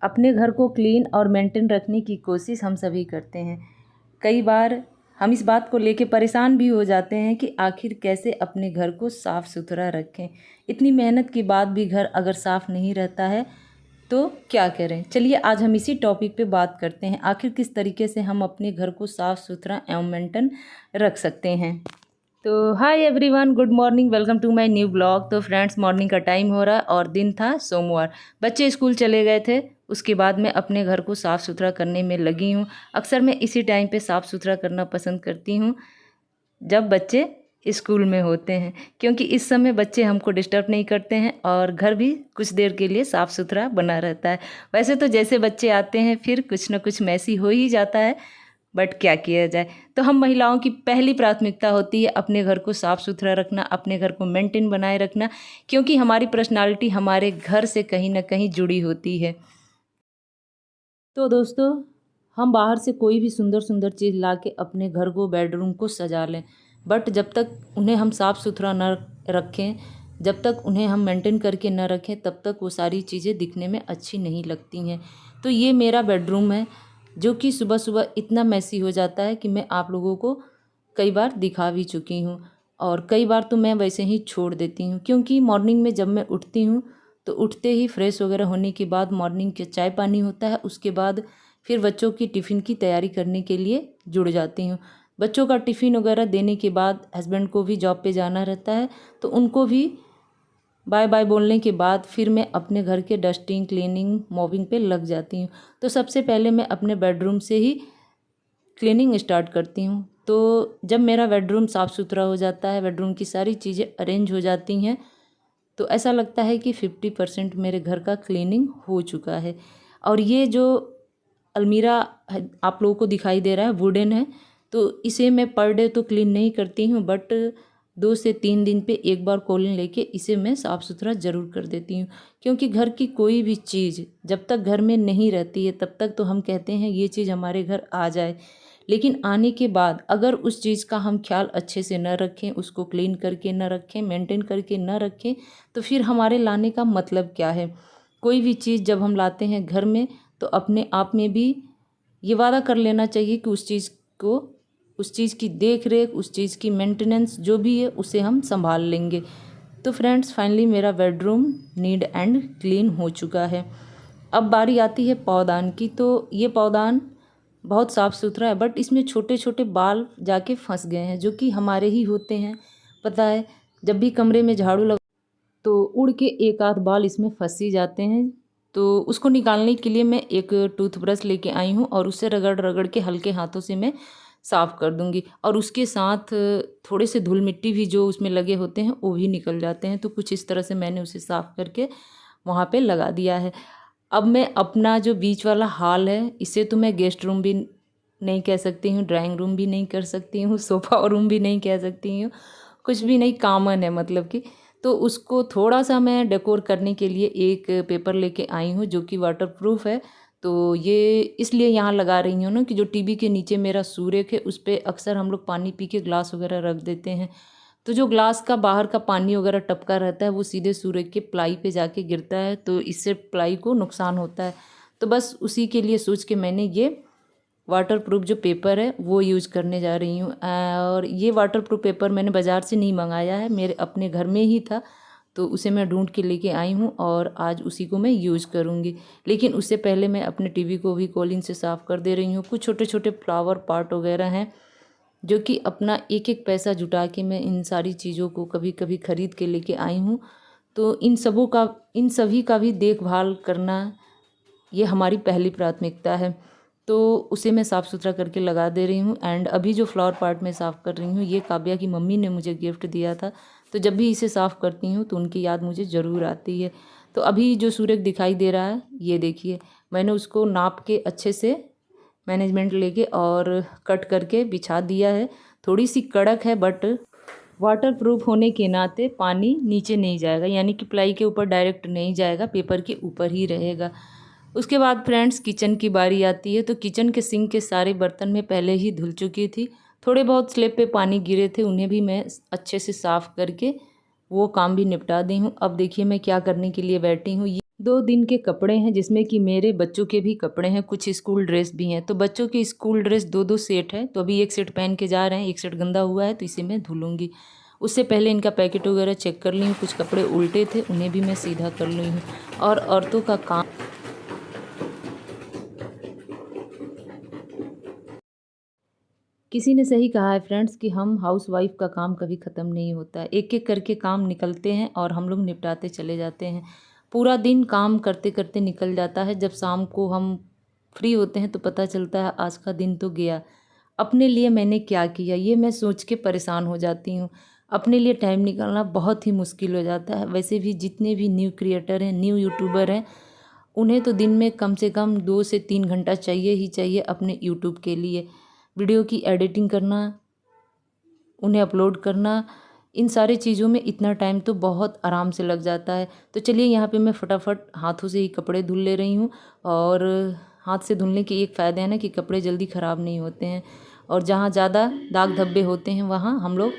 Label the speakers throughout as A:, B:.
A: अपने घर को क्लीन और मेंटेन रखने की कोशिश हम सभी करते हैं। कई बार हम इस बात को लेके परेशान भी हो जाते हैं कि आखिर कैसे अपने घर को साफ़ सुथरा रखें। इतनी मेहनत के बाद भी घर अगर साफ़ नहीं रहता है तो क्या करें। चलिए आज हम इसी टॉपिक पे बात करते हैं, आखिर किस तरीके से हम अपने घर को साफ़ सुथरा एवं मेंटेन रख सकते हैं। तो hi everyone, good morning, welcome to my new blog. तो फ्रेंड्स, मॉर्निंग का टाइम हो रहा है और दिन था सोमवार। बच्चे स्कूल चले गए थे, उसके बाद मैं अपने घर को साफ़ सुथरा करने में लगी हूँ। अक्सर मैं इसी टाइम पे साफ़ सुथरा करना पसंद करती हूँ जब बच्चे स्कूल में होते हैं, क्योंकि इस समय बच्चे हमको डिस्टर्ब नहीं करते हैं और घर भी कुछ देर के लिए साफ़ सुथरा बना रहता है। वैसे तो जैसे बच्चे आते हैं फिर कुछ ना कुछ मैसी हो ही जाता है, बट क्या किया जाए। तो हम महिलाओं की पहली प्राथमिकता होती है अपने घर को साफ़ सुथरा रखना, अपने घर को मेंटेन बनाए रखना, क्योंकि हमारी पर्सनालिटी हमारे घर से कहीं ना कहीं जुड़ी होती है। तो दोस्तों, हम बाहर से कोई भी सुंदर सुंदर चीज़ ला के अपने घर को, बेडरूम को सजा लें, बट जब तक उन्हें हम साफ़ सुथरा न रखें, जब तक उन्हें हम मेंटेन करके न रखें, तब तक वो सारी चीज़ें दिखने में अच्छी नहीं लगती हैं। तो ये मेरा बेडरूम है जो कि सुबह सुबह इतना मैसी हो जाता है कि मैं आप लोगों को कई बार दिखा भी चुकी हूँ, और कई बार तो मैं वैसे ही छोड़ देती हूँ, क्योंकि मॉर्निंग में जब मैं उठती हूँ तो उठते ही फ्रेश वगैरह होने के बाद मॉर्निंग के चाय पानी होता है, उसके बाद फिर बच्चों की टिफ़िन की तैयारी करने के लिए जुड़ जाती हूँ। बच्चों का टिफ़िन वगैरह देने के बाद हस्बैंड को भी जॉब पे जाना रहता है, तो उनको भी बाय बाय बोलने के बाद फिर मैं अपने घर के डस्टिंग, क्लीनिंग, मॉपिंग पे लग जाती हूँ। तो सबसे पहले मैं अपने बेडरूम से ही क्लीनिंग स्टार्ट करती हूँ। तो जब मेरा बेडरूम साफ़ सुथरा हो जाता है, बेडरूम की सारी चीज़ें अरेंज हो जाती हैं, तो ऐसा लगता है कि 50% मेरे घर का क्लीनिंग हो चुका है। और ये जो अलमीरा आप लोगों को दिखाई दे रहा है, वुडन है, तो इसे मैं पर डे तो क्लीन नहीं करती हूँ, बट 2 से 3 दिन पे एक बार कॉलिन लेके इसे मैं साफ़ सुथरा ज़रूर कर देती हूँ। क्योंकि घर की कोई भी चीज़ जब तक घर में नहीं रहती है तब तक तो हम कहते हैं ये चीज़ हमारे घर आ जाए, लेकिन आने के बाद अगर उस चीज़ का हम ख्याल अच्छे से न रखें, उसको क्लीन करके न रखें, मेंटेन करके न रखें, तो फिर हमारे लाने का मतलब क्या है। कोई भी चीज़ जब हम लाते हैं घर में तो अपने आप में भी ये वादा कर लेना चाहिए कि उस चीज़ की देख रेख, उस चीज़ की मेंटेनेंस जो भी है उसे हम संभाल लेंगे। तो फ्रेंड्स, फाइनली मेरा बेडरूम नीट एंड क्लीन हो चुका है। अब बारी आती है पौधान की। तो ये पौधान बहुत साफ़ सुथरा है, बट इसमें छोटे छोटे बाल जाके फंस गए हैं, जो कि हमारे ही होते हैं। पता है, जब भी कमरे में झाड़ू लगा तो उड़ के एक आध बाल इसमें फंस ही जाते हैं। तो उसको निकालने के लिए मैं एक टूथब्रश लेके आई हूँ और उससे रगड़ रगड़ के हल्के हाथों से मैं साफ़ कर दूँगी, और उसके साथ थोड़े से धूल मिट्टी भी जो उसमें लगे होते हैं वो भी निकल जाते हैं। तो कुछ इस तरह से मैंने उसे साफ़ करके वहाँ पे लगा दिया है। अब मैं अपना जो बीच वाला हॉल है, इसे तो मैं गेस्ट रूम भी नहीं कह सकती हूँ, ड्राइंग रूम भी नहीं कर सकती हूँ, सोफ़ा रूम भी नहीं कह सकती हूँ, कुछ भी नहीं, कॉमन है मतलब कि। तो उसको थोड़ा सा मैं डेकोर करने के लिए एक पेपर लेके आई हूँ जो कि वाटरप्रूफ है। तो ये इसलिए यहाँ लगा रही हूँ ना कि जो टीवी के नीचे मेरा सूरक है उस पर अक्सर हम लोग पानी पी के ग्लास वगैरह रख देते हैं, तो जो ग्लास का बाहर का पानी वगैरह टपका रहता है वो सीधे सूरज के प्लाई पे जाके गिरता है, तो इससे प्लाई को नुकसान होता है। तो बस उसी के लिए सोच के मैंने ये वाटरप्रूफ जो पेपर है वो यूज़ करने जा रही हूँ। और ये वाटरप्रूफ पेपर मैंने बाज़ार से नहीं मंगाया है, मेरे अपने घर में ही था, तो उसे मैं ढूंढ के लेके आई हूँ और आज उसी को मैं यूज़ करूँगी। लेकिन उससे पहले मैं अपने टीवी को भी कॉलिंग से साफ़ कर दे रही हूँ। कुछ छोटे छोटे फ्लावर पॉट वगैरह हैं जो कि अपना एक एक पैसा जुटा के मैं इन सारी चीज़ों को कभी कभी ख़रीद के लेके आई हूँ। तो इन सभी का भी देखभाल करना ये हमारी पहली प्राथमिकता है। तो उसे मैं साफ़ सुथरा करके लगा दे रही हूँ। एंड अभी जो फ्लावर पॉट में साफ़ कर रही हूँ ये काव्या की मम्मी ने मुझे गिफ्ट दिया था, तो जब भी इसे साफ़ करती हूँ तो उनकी याद मुझे ज़रूर आती है। तो अभी जो सूरज दिखाई दे रहा है ये देखिए, मैंने उसको नाप के अच्छे से मैनेजमेंट लेके और कट करके बिछा दिया है। थोड़ी सी कड़क है, बट वाटरप्रूफ होने के नाते पानी नीचे नहीं जाएगा, यानी कि प्लाई के ऊपर डायरेक्ट नहीं जाएगा, पेपर के ऊपर ही रहेगा। उसके बाद फ्रेंड्स, किचन की बारी आती है। तो किचन के सिंक के सारे बर्तन में पहले ही धुल चुकी थी, थोड़े बहुत स्लैब पे पानी गिरे थे, उन्हें भी मैं अच्छे से साफ़ करके वो काम भी निपटा दी हूँ। अब देखिए मैं क्या करने के लिए बैठी हूँ। 2 दिन के कपड़े हैं जिसमें कि मेरे बच्चों के भी कपड़े हैं, कुछ स्कूल ड्रेस भी हैं। तो बच्चों की स्कूल ड्रेस 2-2 सेट है, तो अभी एक सेट पहन के जा रहे हैं, एक सेट गंदा हुआ है तो इसे मैं धुलूँगी। उससे पहले इनका पैकेट वगैरह चेक कर ली हूँ, कुछ कपड़े उल्टे थे उन्हें भी मैं सीधा कर ली हूँ। और औरतों का काम, किसी ने सही कहा है फ्रेंड्स कि हम हाउसवाइफ का काम कभी ख़त्म नहीं होता। एक एक करके काम निकलते हैं और हम लोग निपटाते चले जाते हैं। पूरा दिन काम करते करते निकल जाता है। जब शाम को हम फ्री होते हैं तो पता चलता है आज का दिन तो गया। अपने लिए मैंने क्या किया ये मैं सोच के परेशान हो जाती हूँ। अपने लिए टाइम निकालना बहुत ही मुश्किल हो जाता है। वैसे भी जितने भी न्यू क्रिएटर हैं, न्यू यूट्यूबर हैं, उन्हें तो दिन में कम से कम 2 से 3 घंटा चाहिए ही चाहिए अपने यूट्यूब के लिए। वीडियो की एडिटिंग करना, उन्हें अपलोड करना, इन सारी चीज़ों में इतना टाइम तो बहुत आराम से लग जाता है। तो चलिए यहाँ पे मैं फटाफट हाथों से ही कपड़े धुल ले रही हूँ। और हाथ से धुलने के एक फ़ायदा है ना कि कपड़े जल्दी ख़राब नहीं होते हैं। और जहाँ ज़्यादा दाग धब्बे होते हैं वहाँ हम लोग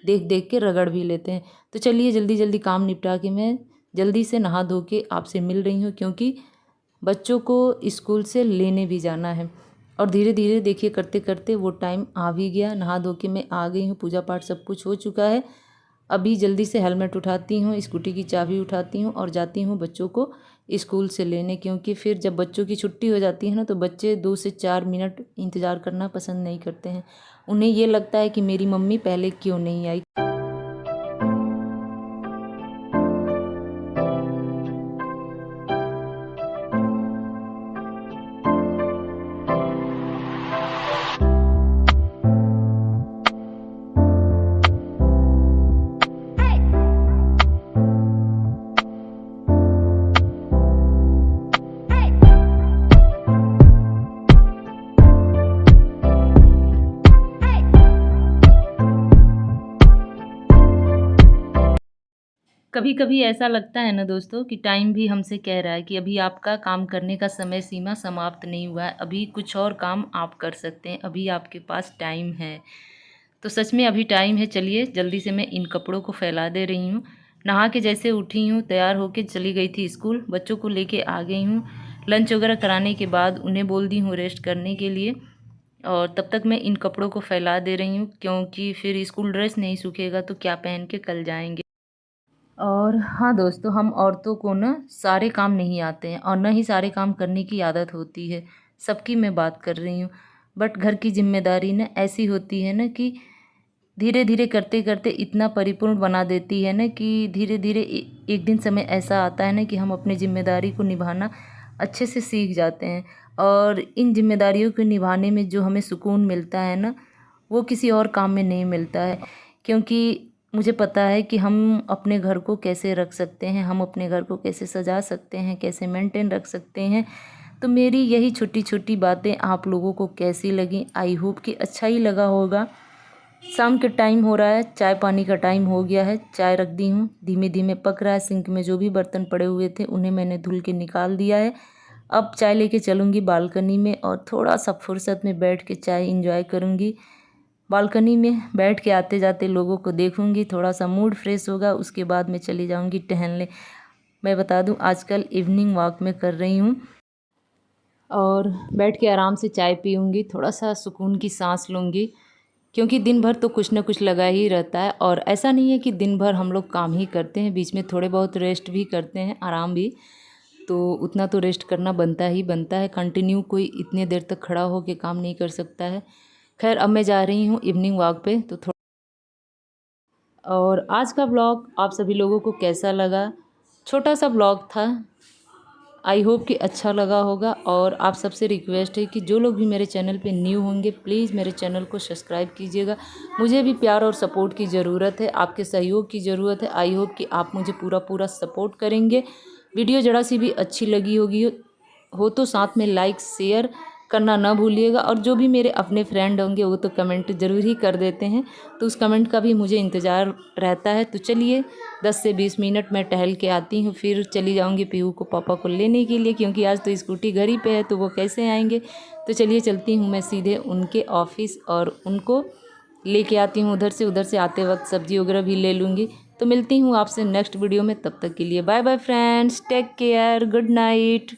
A: देख देख के रगड़ भी लेते हैं। तो चलिए जल्दी जल्दी काम निपटा के मैं जल्दी से नहा धो के आपसे मिल रही हूँ, क्योंकि बच्चों को स्कूल से लेने भी जाना है। और धीरे धीरे देखिए करते करते वो टाइम आ भी गया। नहा धो के मैं आ गई हूँ, पूजा पाठ सब कुछ हो चुका है। अभी जल्दी से हेलमेट उठाती हूँ, स्कूटी की चाबी उठाती हूँ और जाती हूँ बच्चों को स्कूल से लेने, क्योंकि फिर जब बच्चों की छुट्टी हो जाती है ना तो बच्चे 2 से 4 मिनट इंतज़ार करना पसंद नहीं करते हैं। उन्हें ये लगता है कि मेरी मम्मी पहले क्यों नहीं आई। कभी कभी ऐसा लगता है ना दोस्तों कि टाइम भी हमसे कह रहा है कि अभी आपका काम करने का समय सीमा समाप्त नहीं हुआ है, अभी कुछ और काम आप कर सकते हैं, अभी आपके पास टाइम है। तो सच में अभी टाइम है। चलिए जल्दी से मैं इन कपड़ों को फैला दे रही हूँ। नहा के जैसे उठी हूँ, तैयार होके चली गई थी स्कूल, बच्चों को लेके आ गई हूँ। लंच वगैरह कराने के बाद उन्हें बोल दी हूँ रेस्ट करने के लिए। और तब तक मैं इन कपड़ों को फैला दे रही हूँ, क्योंकि फिर स्कूल ड्रेस नहीं सूखेगा तो क्या पहन के कल जाएंगे। और हाँ दोस्तों, हम औरतों को ना सारे काम नहीं आते हैं और न ही सारे काम करने की आदत होती है। सबकी मैं बात कर रही हूँ। बट घर की जिम्मेदारी ना ऐसी होती है ना कि धीरे धीरे करते करते इतना परिपूर्ण बना देती है ना कि धीरे धीरे एक दिन समय ऐसा आता है ना कि हम अपनी जिम्मेदारी को निभाना अच्छे से सीख जाते हैं। और इन जिम्मेदारियों को निभाने में जो हमें सुकून मिलता है ना, वो किसी और काम में नहीं मिलता है। क्योंकि मुझे पता है कि हम अपने घर को कैसे रख सकते हैं, हम अपने घर को कैसे सजा सकते हैं, कैसे मेंटेन रख सकते हैं। तो मेरी यही छोटी छोटी बातें आप लोगों को कैसी लगी, आई होप कि अच्छा ही लगा होगा। शाम के टाइम हो रहा है, चाय पानी का टाइम हो गया है। चाय रख दी हूँ, धीमे धीमे पक रहा है। सिंक में जो भी बर्तन पड़े हुए थे उन्हें मैंने धुल के निकाल दिया है। अब चाय लेके चलूँगी बालकनी में और थोड़ा सा फुर्सत में बैठ के चाय इंजॉय करूँगी। बालकनी में बैठ के आते जाते लोगों को देखूँगी, थोड़ा सा मूड फ्रेश होगा। उसके बाद मैं चली जाऊँगी टहलने। मैं बता दूँ आजकल इवनिंग वॉक में कर रही हूँ और बैठ के आराम से चाय पीऊँगी, थोड़ा सा सुकून की सांस लूँगी। क्योंकि दिन भर तो कुछ ना कुछ लगा ही रहता है। और ऐसा नहीं है कि दिन भर हम लोग काम ही करते हैं, बीच में थोड़े बहुत रेस्ट भी करते हैं, आराम भी। तो उतना तो रेस्ट करना बनता ही बनता है। कंटिन्यू कोई इतने देर तक खड़ा हो के काम नहीं कर सकता है। खैर अब मैं जा रही हूँ इवनिंग वॉक पे। तो थोड़ा, और आज का ब्लॉग आप सभी लोगों को कैसा लगा? छोटा सा ब्लॉग था, आई होप कि अच्छा लगा होगा। और आप सबसे रिक्वेस्ट है कि जो लोग भी मेरे चैनल पे न्यू होंगे प्लीज़ मेरे चैनल को सब्सक्राइब कीजिएगा। मुझे भी प्यार और सपोर्ट की ज़रूरत है, आपके सहयोग की ज़रूरत है। आई होप कि आप मुझे पूरा पूरा सपोर्ट करेंगे। वीडियो ज़रा सी भी अच्छी लगी होगी हो तो साथ में लाइक शेयर करना ना भूलिएगा। और जो भी मेरे अपने फ्रेंड होंगे वो तो कमेंट ज़रूर ही कर देते हैं, तो उस कमेंट का भी मुझे इंतज़ार रहता है। तो चलिए 10 से 20 मिनट मैं टहल के आती हूँ, फिर चली जाऊँगी पीहू को पापा को लेने के लिए, क्योंकि आज तो स्कूटी घर ही पे है तो वो कैसे आएंगे। तो चलिए चलती हूँ मैं सीधे उनके ऑफिस और उनको लेके आती हूँ उधर से आते वक्त सब्जी वगैरह भी ले लूँगी। तो मिलती हूँ आपसे नेक्स्ट वीडियो में, तब तक के लिए bye bye friends, take care, good night.